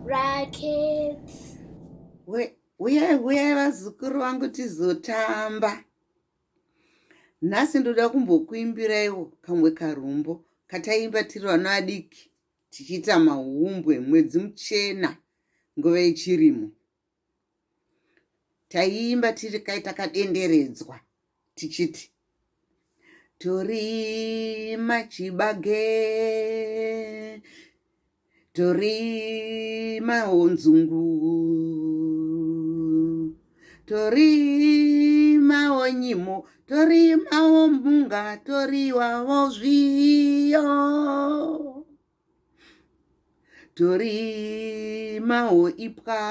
Rackets. Uyai vazukuru vangu tizotamba. Nhasi ndoda kumbokuimbiraiwo kamwe karumbo kataimba tiri vana vadiki tichiita mahumbwe mwedzi muchena nguva yechirimo. Taiimba tiri takadenderedzwa tichiti torima chibage, torimawo nzungu, torimawo nyimo, torimawo mpunga, toriwawo zviyo, torimawo ipwa,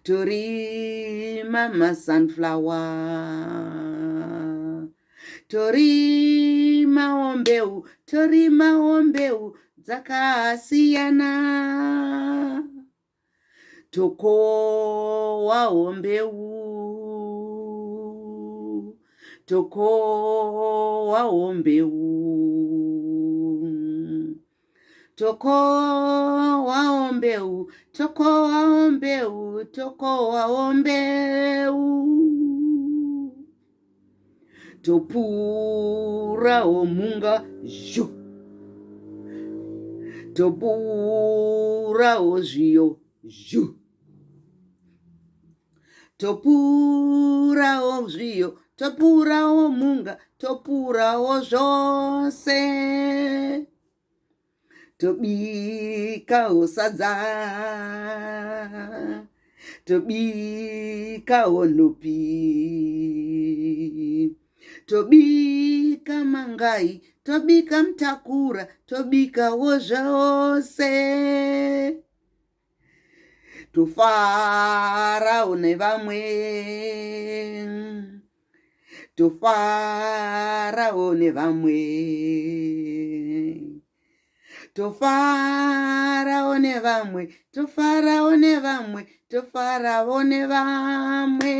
torima masunflower, torimawo mbeu dzakasiyana, tokowawo mbeu, tokowawo mbeu, tokowawo mbeu, tokowawo mbeu, tokowawo mbeu, topurawo munga zhu, topurawo zviyo zhu, topurawo zviyo, topurawo munga, topurawo zvose, tobikawo sadza, tobikawo nhupi, tobika mangai, tobika mutakura, tobikawo zvose, tofarawo nevamwe, tofarawo nevamwe, tofarawo nevamwe, tofarawo nevamwe, tofarawo nevamwe.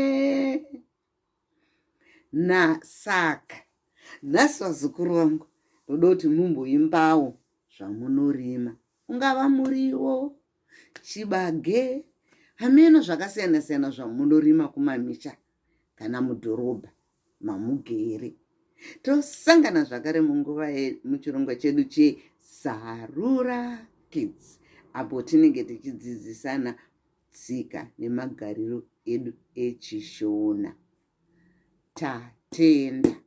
Saka nhasi vazukuru vangu ndoda kuti mumboimbawo zvamunorima, ungava muriwo, chibage, hameno zvakasiyana siyana zvamunorima kumamisha kana mudhorobha mamugere. Tosangana zvakare munguva muchirongwa chedu chezarura kids, apo tinenge tichidzidzisana tsika nemagariro edu echishona. Tatenda.